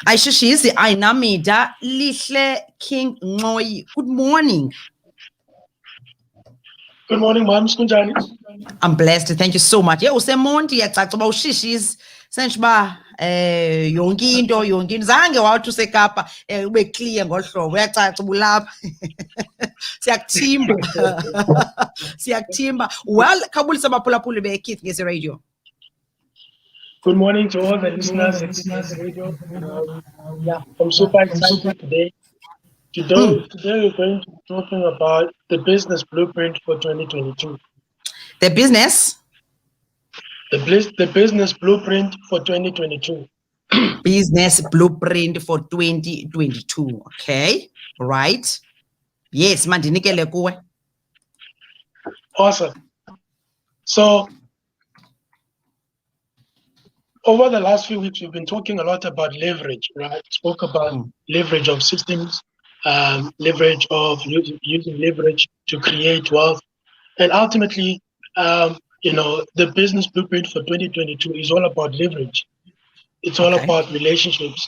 Aishishizi Ainamida Lihle King Nxoyi. Good morning. Good morning, Mams. Kunjani? I'm blessed. Thank you so much. Yeah, usemonti yacaca uba ushishis senje uba yonke into zange wathi usekapa ube clear ngolu hlobo uyacaca ubulapha. Siyakuthimba. Siyakuthimba. Well, khawubulisa abaphulaphuli beKids ngezi radio. Good morning to all the listeners at this radio. I'm super excited today. Today we're going to be talking about the business blueprint for 2022. The business? The business blueprint for 2022. Business blueprint for 2022. Okay, right. Yes, mandinikele kuwe. Awesome. So, over the last few weeks, we've been talking a lot about leverage, right? Spoke about leverage of systems, leverage of using leverage to create wealth. And ultimately, the business blueprint for 2022 is all about leverage. It's all about relationships,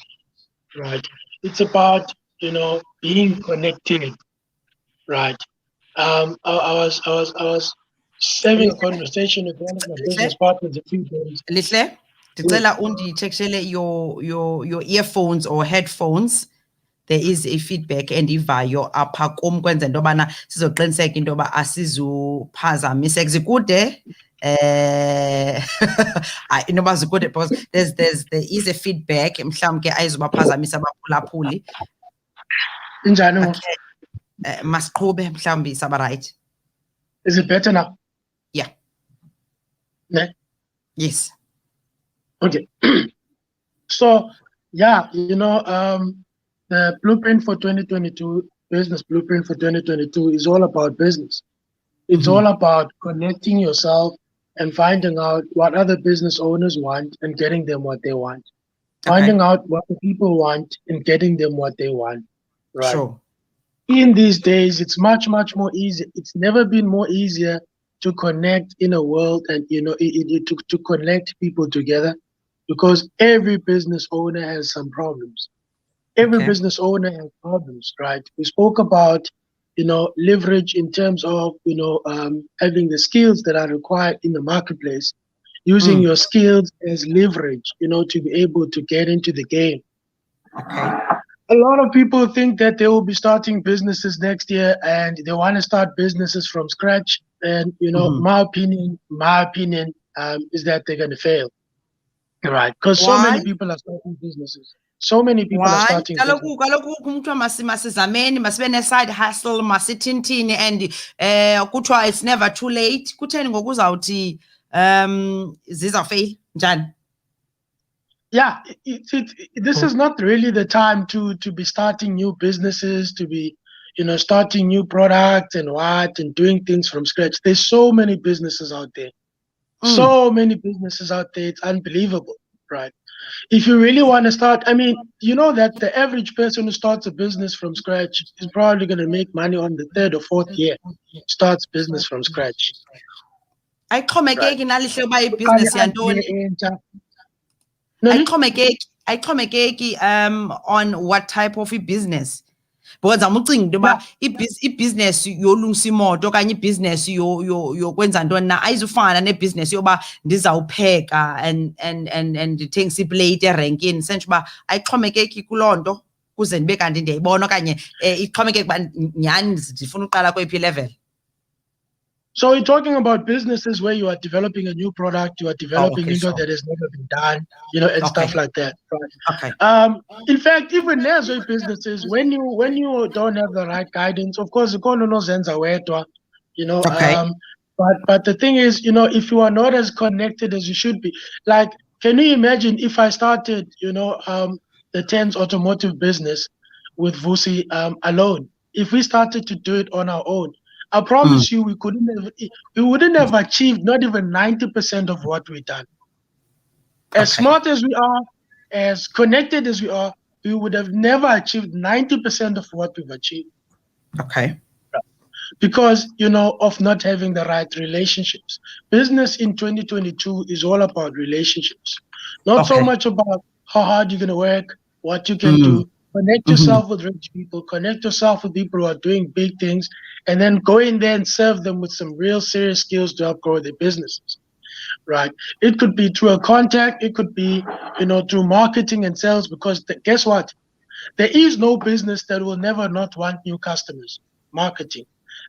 right? It's about, being connected, right? I was having a conversation with one of my business partners a few days. Lihle, ndicela unditshekshele your earphones or headphones. There is a feedback endivayo apha kum kwenza into yobana sizoqiniseka into yoba asizuphazamiseka zikude inoba zikude because there is a feedback mhlawumbi ke ayizubaphazamisa abaphulaphuli. Injani? Okay. Masiqhube mhlawumbi saba right. Is it better now? Yeah. Ne? Yes. Okay. So, the blueprint for 2022, business blueprint for 2022 is all about business. It's all about connecting yourself and finding out what other business owners want and getting them what they want. Finding out what the people want and getting them what they want. Right. Sure. In these days, it's much, much more easy. It's never been more easier to connect in a world and, to connect people together, because every business owner has some problems. Every business owner has problems, right? We spoke about, leverage in terms of, having the skills that are required in the marketplace, using your skills as leverage, to be able to get into the game. Okay. A lot of people think that they will be starting businesses next year and they want to start businesses from scratch. And, my opinion is that they're going to fail, right? Because so many people are starting businesses. So many people are starting businesses. Kaloku umuntu masizameni masibe ne side hustle masithintini and kuthiwa it's never too late. Kutheni ngokuzawuthi zizafail njani? Yeah, this is not really the time to be starting new businesses, to be, starting new products and doing things from scratch. There's so many businesses out there. So many businesses out there. It's unbelievable, right? If you really want to start, that the average person who starts a business from scratch is probably going to make money on the 3rd or 4th year, starts business from scratch. Ayixhomekeki nalihle uba ibhizinesi yantoni. Ayixhomekeki on what type of business. Because amucinga into yoba ibhizinesi yolungisa imoto okanye ibhizinesi yokwenza ntoni na ayizufana nebhizinesi yoba ndizawupheka and ndithengisa iplate erenkini senje uba ayixhomekeki kuloo nto kuze ndibe kanti ndiyayibona okanye ixhomekeke uba nyhani ndifuna uqala kweyiphi level. So we're talking about businesses where you are developing a new product, you are developing that has never been done, and stuff like that. Right? Okay. In fact, even there's businesses when you don't have the right guidance, of course, you can't know Zenza wedwa, but the thing is, if you are not as connected as you should be, like, can you imagine if I started, the TENS automotive business with Vusi alone? If we started to do it on our own, I promise you, we wouldn't have achieved not even 90% of what we've done. As smart as we are, as connected as we are, we would have never achieved 90% of what we've achieved. Okay. Because, of not having the right relationships. Business in 2022 is all about relationships. Not so Okay. much about how hard you're going to work, what you can do. Connect yourself with rich people, connect yourself with people who are doing big things, and then go in there and serve them with some real serious skills to help grow their businesses, right? It could be through a contact, it could be, through marketing and sales, because guess what? There is no business that will never not want new customers. Marketing.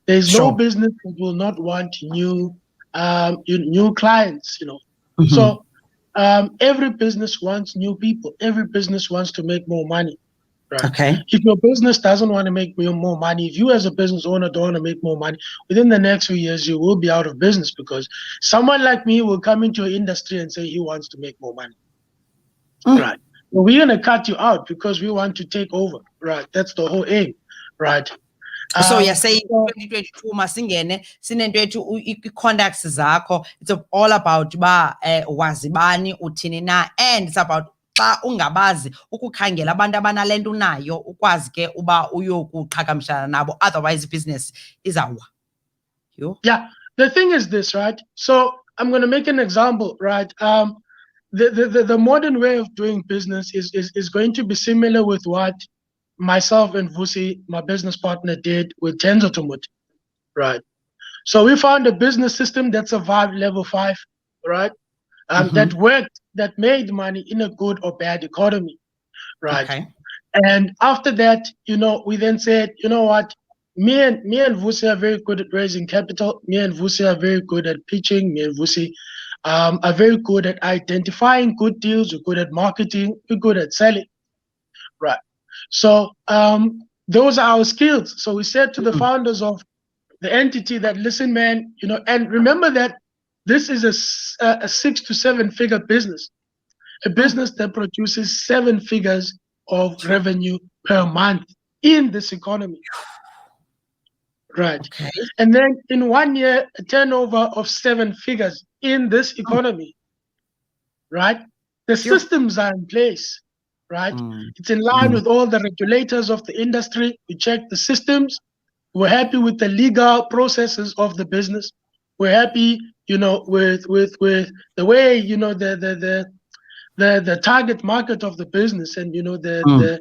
There is no Sure. business that will not want new clients. So every business wants new people. Every business wants to make more money. Right. Okay. If your business doesn't want to make more money, if you as a business owner don't want to make more money, within the next few years you will be out of business, because someone like me will come into your industry and say he wants to make more money. Right. Well, we're going to cut you out because we want to take over. Right. That's the whole aim. Right. So you're saying 2022 masingene sinento ethu i-contacts zakho, it's all about uba wazibani uthini na, and it's about xa ungabazi ukukhangela abantu abanalento unayo ukwazi ke uba uyokuqhagamshana nabo, otherwise business izawuwa. Yeah, the thing is this, right? So I'm going to make an example, right? The modern way of doing business is going to be similar with what myself and Vusi, my business partner, did with Tenzo Automotive, right? So we found a business system that survived level 5, right? That worked, that made money in a good or bad economy, right? Okay. And after that, we then said, you know what? Me and Vusi are very good at raising capital. Me and Vusi are very good at pitching. Me and Vusi are very good at identifying good deals. We're good at marketing. We're good at selling, right? So those are our skills. So we said to the founders of the entity that, listen, man, and remember that this is a 6 to 7 figure business, a business that produces 7 figures of revenue per month in this economy. Right. Okay. And then in 1 year, a turnover of 7 figures in this economy. Right. The systems are in place. Right. It's in line with all the regulators of the industry. We checked the systems. We're happy with the legal processes of the business. We're happy, with the way, the target market of the business, and the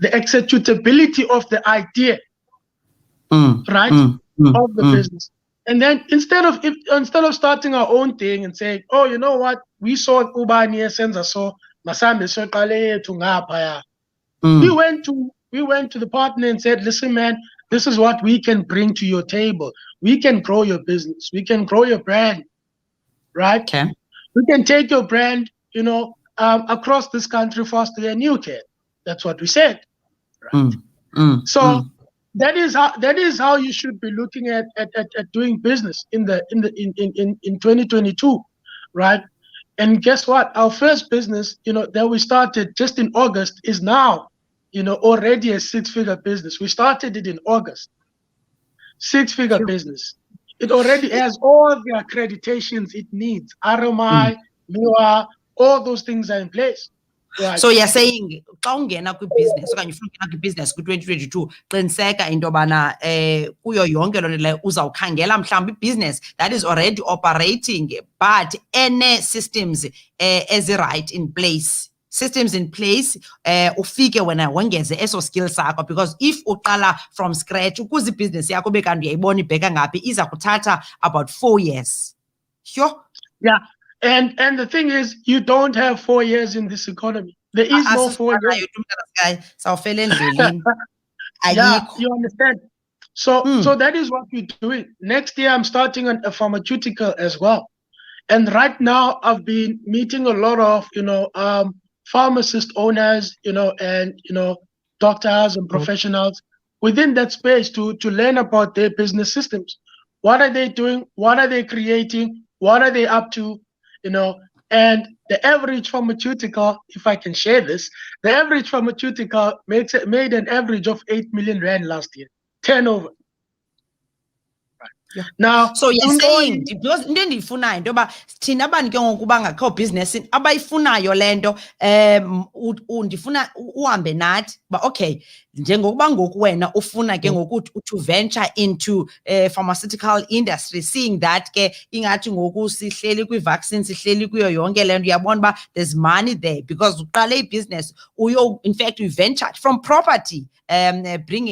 executability of the idea, right, of the business. And then instead of starting our own thing and saying, oh, you know what, we saw Ubani Senza, so Masambe so Tungapaya. We went to the partner and said, listen, man, this is what we can bring to your table. We can grow your business. We can grow your brand, right? Okay. We can take your brand, across this country faster than you can. That's what we said. Right? So that is how you should be looking at doing business in 2022, right? And guess what? Our first business, that we started just in August is now, already a 6-figure business. We started it in August. 6-figure business. It already has all the accreditations it needs. RMI, MIWA, all those things are in place. Right. So you're saying xa ungena kwi-business okanye ufuna ungena kwi-business kwi-2022 qiniseka into yobana kuyo yonke loo nto leyo uzawukhangela mhlawumbi i-business that is already operating but ene-systems ezi-right in place. Systems in place, ufike wena wongeze eso skill sakho, because if uqala from scratch ukuze ibhizinesi yakho bekanti uyayibona ibheka ngaphi iza kuthatha about 4 years. Sure. Yeah. And the thing is, you don't have 4 years in this economy. There is no 4 years. Yeah, you understand. So that is what we're doing. Next year, I'm starting a pharmaceutical as well. And right now, I've been meeting a lot of, pharmacist owners, and, doctors and professionals within that space to learn about their business systems. What are they doing? What are they creating? What are they up to? And the average pharmaceutical, if I can share this, the average pharmaceutical made an average of 8 million rand last year, turnover. Right. Yeah. Now, So you're saying Nxoyi, because into endiyifunayo into yoba thina abantu ke ngoku uba ngakho business abayifunayo le nto ndifuna uhambe nathi uba okay njengokuba ngoku wena ufuna ke ngoku to venture into pharmaceutical industry, seeing that ke ingathi ngoku sihleli kwi-vaccine sihleli kuyo yonke le nto uyabona uba there's money there because uqale ibhizinesi in fact we ventured from property being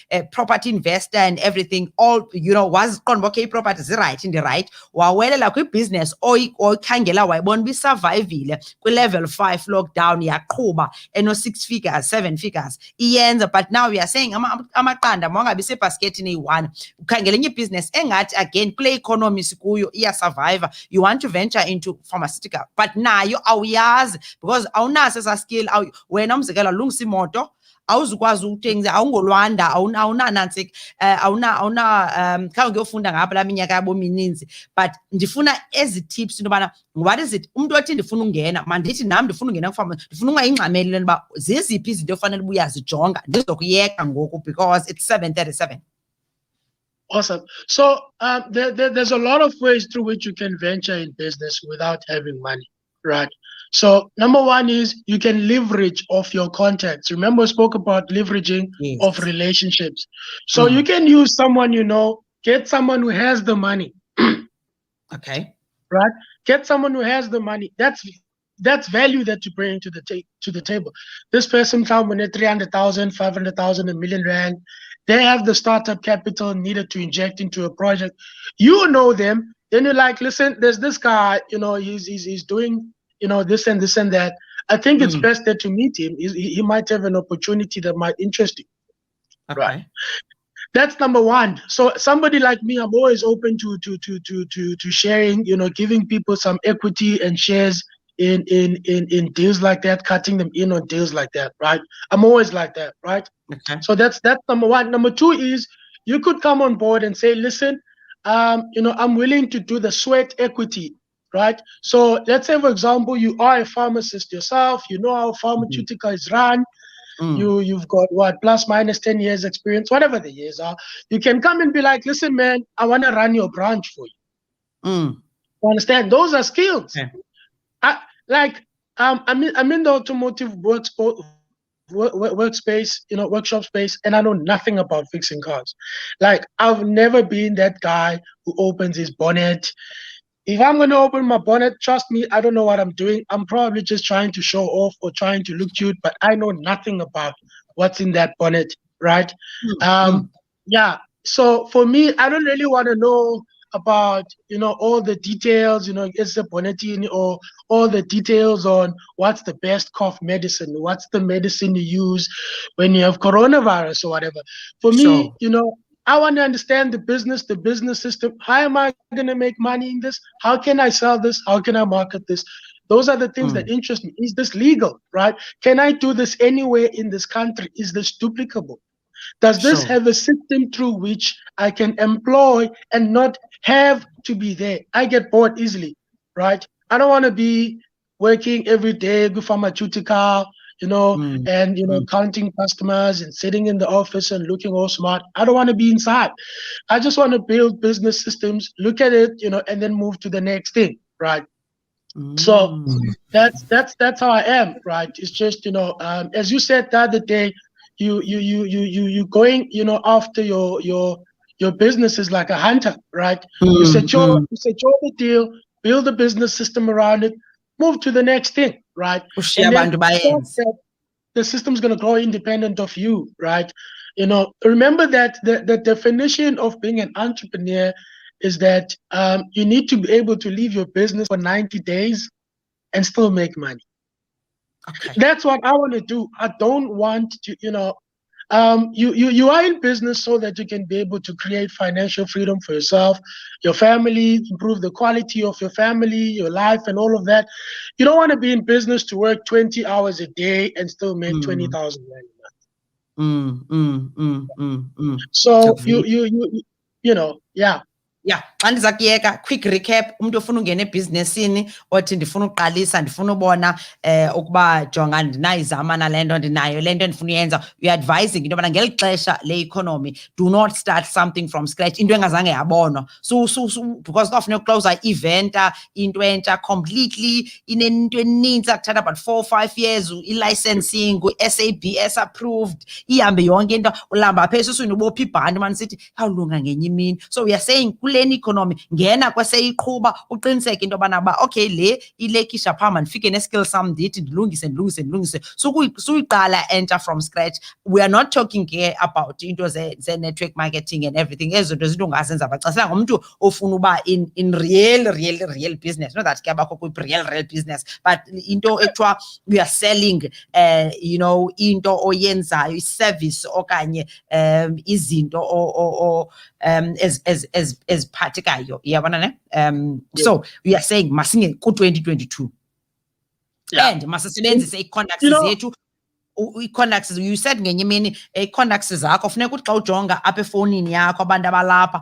a property investor and everything, all, you know, was okay, property is right in the right. Wawelela kwi-business oyikhangela wayibona bi-survivile kwi-level 5 lockdown yaqhuba eno 6 figures 7 figures iyenza, but now we are saying amaqanda mawangabi sebhaskethini eyi-1 ukhangela enye ibhizinesi engathi again kule economy sikuyo iyasurvive, you want to venture into pharmaceutical but nayo awuyazi because awunaso esa skill. Wena umzekelo alungisa imoto awuzukwazi ukuthengisa, awungolwanda, awunanantsika, khange ngiyofunda ngapha laa minyaka yabo mininzi, but ndifuna ezi tips into yobana what is it, umntu othi ndifuna ungena mandithi nam ndifuna ungena kufama, ndifuna ungayingxameli lento uba zeziphi izinto ofanele uba uyazijonga ndizokuyeka ngoku because it's 7:37. Awesome. So there's a lot of ways through which you can venture in business without having money, right? So number one is you can leverage off your contacts. Remember, we spoke about leveraging of relationships. So you can use someone you know, get someone who has the money. Okay. Right? Get someone who has the money. That's value that you bring to the table. This person come with 300,000, 500,000, $1 million. They have the startup capital needed to inject into a project. You know them. Then you're like, listen, there's this guy, you know, he's doing, you know, this and this and that. I think it's best that you meet him. He might have an opportunity that might interest you. Okay. Right. That's number one. So somebody like me, I'm always open to sharing, you know, giving people some equity and shares in deals like that, cutting them in on deals like that, right? I'm always like that, right? Okay. So that's number one. Number two is you could come on board and say, listen, you know, I'm willing to do the sweat equity, right? So let's say, for example, you are a pharmacist yourself, you know how pharmaceutical is run. You've got what, plus minus 10 years experience, whatever the years are. You can come and be like, listen, man, I want to run your branch for you. You understand? Those are skills. Yeah. I'm in the automotive workspace, you know, workshop space, and I know nothing about fixing cars. Like, I've never been that guy who opens his bonnet. If I'm going to open my bonnet, trust me, I don't know what I'm doing. I'm probably just trying to show off or trying to look cute, but I know nothing about what's in that bonnet, right? Yeah. So for me, I don't really want to know about, you know, all the details, you know, is the bonneting or all the details on what's the best cough medicine, what's the medicine you use when you have coronavirus or whatever. For me, you know, I want to understand the business system. How am I going to make money in this? How can I sell this? How can I market this? Those are the things that interest me. Is this legal, right? Can I do this anywhere in this country? Is this duplicable? Does this have a system through which I can employ and not have to be there? I get bored easily, right? I don't want to be working every day with pharmaceutical, you know, and, you know, counting customers and sitting in the office and looking all smart. I don't want to be inside. I just want to build business systems, look at it, you know, and then move to the next thing, right? So that's how I am, right? It's just, you know, as you said the other day, you going, you know, after your business is like a hunter, right? You secure the deal, build a business system around it, move to the next thing, right? And then the system's going to grow independent of you, right? You know, remember that the definition of being an entrepreneur is that you need to be able to leave your business for 90 days and still make money. Okay. That's what I want to do. I don't want to, you know, you are in business so that you can be able to create financial freedom for yourself, your family, improve the quality of your family, your life, and all of that. You don't want to be in business to work 20 hours a day and still make 20,000 a month. So you know, yeah. Yeah, xa ndiza kuyeka, quick recap, umuntu ofuna ungena ebhizinesini othi ndifuna uqalisa, ndifuna ubona ukuba jonga ndinayo izama nale nto, ndinayo le nto endifuna uyenza, uyi-advising into yobana ngeli xesha le-economy, do not start something from scratch, into engazange yabonwa. Because kawufuneka uclosa i-eventa, into entsha completely, inento eninzi akuthatha about 4 or 5 years, i-licensing, SABS approved, ihambe yonke into, ulamba apha esuswini ubopha ibhanti, mani sithi yawulunga ngenye imini. So we are saying kuleni economy ngena kweseyiqhuba uqiniseke into yobana ba okay le ilekisha phaa ndifike neskill sam ndithi ndilungise suyiqala entsha from scratch. We are not talking here about into ze-network marketing and everything. Ezo nto zinto ungazenza bacasela ngomntu ofuna uba in real business, not that ke abakho kwi-real business, but into ekuthiwa we are selling you know into oyenzayo, i-service okanye izinto eziphathekayo, iyabona ne? So we are saying masinge ku-2022 and masisebenzise ii-contacts zethu. I-contacts, you said ngenye imini i-contacts zakho funeka uthi xa ujonga apha efowunini yakho abantu abalapha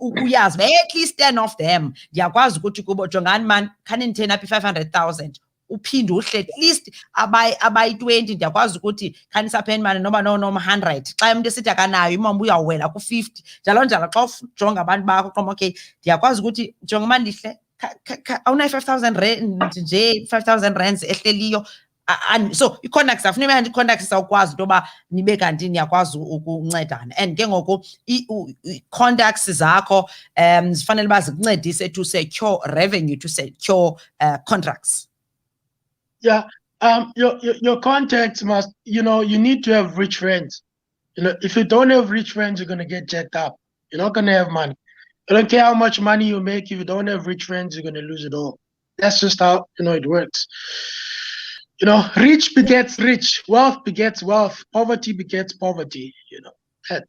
uyazi at least 10 of them ndiyakwazi ukuthi kubo jongani mani khaninditheni apha i-500,000 uphinde uhle at least abayi-20 ndiyakwazi ukuthi khanisapheni mani noba noma 100 xa umntu esithi akanayo imama uyawela ku-50 njalo njalo. Xa ujonga abantu bakho qoma okay ndiyakwazi ukuthi jonga mani Lihle awunayo 5,000 rand nje, 5,000 rands ehleliyo. So i-contacts afuneka i-contacts awukwazi into yoba nibe kanti niyakwazi ukuncedana, and ke ngoku i-contacts zakho zifanele uba zikuncedise to secure revenue, to secure contracts. Yeah, your contacts must, you need to have rich friends. If you don't have rich friends, you're going to get jacked up. You're not going to have money. I don't care how much money you make. If you don't have rich friends, you're going to lose it all. That's just how, it works. Rich begets rich, wealth begets wealth, poverty begets poverty.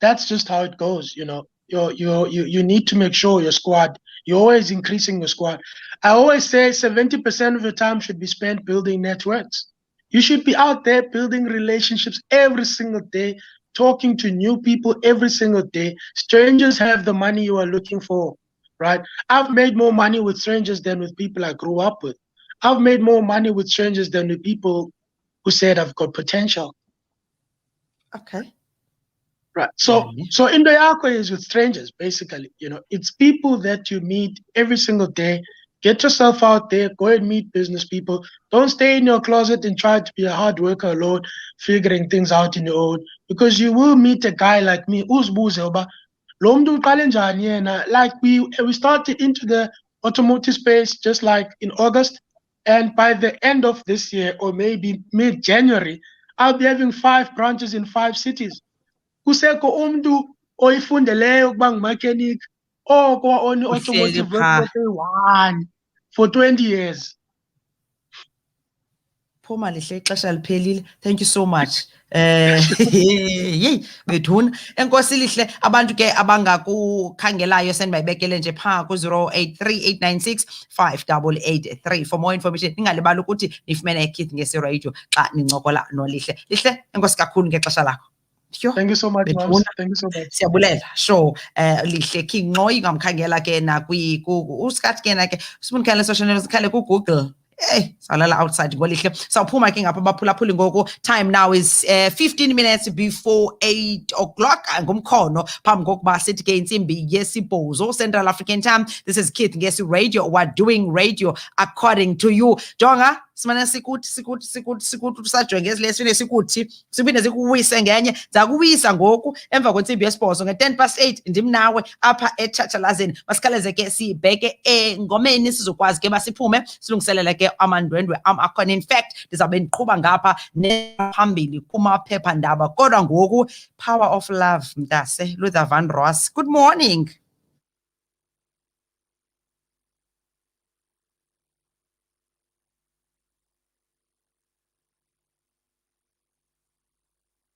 That's just how it goes. You need to make sure your squad, you're always increasing your squad. I always say 70% of your time should be spent building networks. You should be out there building relationships every single day, talking to new people every single day. Strangers have the money you are looking for, right? I've made more money with strangers than with people I grew up with. I've made more money with strangers than with people who said I've got potential. Okay. Right. So Indo Yako is with strangers, basically. It's people that you meet every single day. Get yourself out there, go and meet business people. Don't stay in your closet and try to be a hard worker alone, figuring things out on your own. Because you will meet a guy like me, like we started into the automotive space just like in August. And by the end of this year, or maybe mid-January, I'll be having 5 branches in 5 cities. Kuseko umntu oyifundeleyo ukuba ngumechanic on automotive one for 20 years. Phuma Lihle, ixesha liphelile. Thank you so much. Yeyi bethuna. Enkosi Lihle, abantu ke abangakukhangelayo sendibayibekele nje phaa ku-083 896 5883 for more information. Ningalibali ukuthi nifumene Keith ngesi-radio xa nincokola noLihle. Lihle, enkosi kakhulu ngexesha lakho. Thank you so much, Mams. Thank you so much. Siyabulela. Sure. Lihle Nxoyi ngamkhangela ke uSkat ke na ke sibunkele social networks khale ku-Google. Hey, salala outside ngolihle. Sawuphuma ke ngapha baphulaphuli ngoku. Time now is 15 minutes before 8 o'clock. Ngumkhono phambi kokuba sithi ke intsimbi yesibhozo Central African Time. This is Keith Ngesi Radio. We're doing radio according to you. Jonga simane sikuthi usajonge esilesine sikuthi siphinde sikuwise ngenye zakuwisa ngoku emva kwentsimbi yesibhozo nge-8:10 ndim nawe apha eTshatshalazeni. Masikhaleze ke sibheke engomeni sizokwazi ke basiphume silungiselele ke amandwendwe akhona. In fact ndizawube ndiqhuba ngapha nephambili kumaphephandaba kodwa ngoku Power of Love mntase Lhoza Van Ross. Good morning.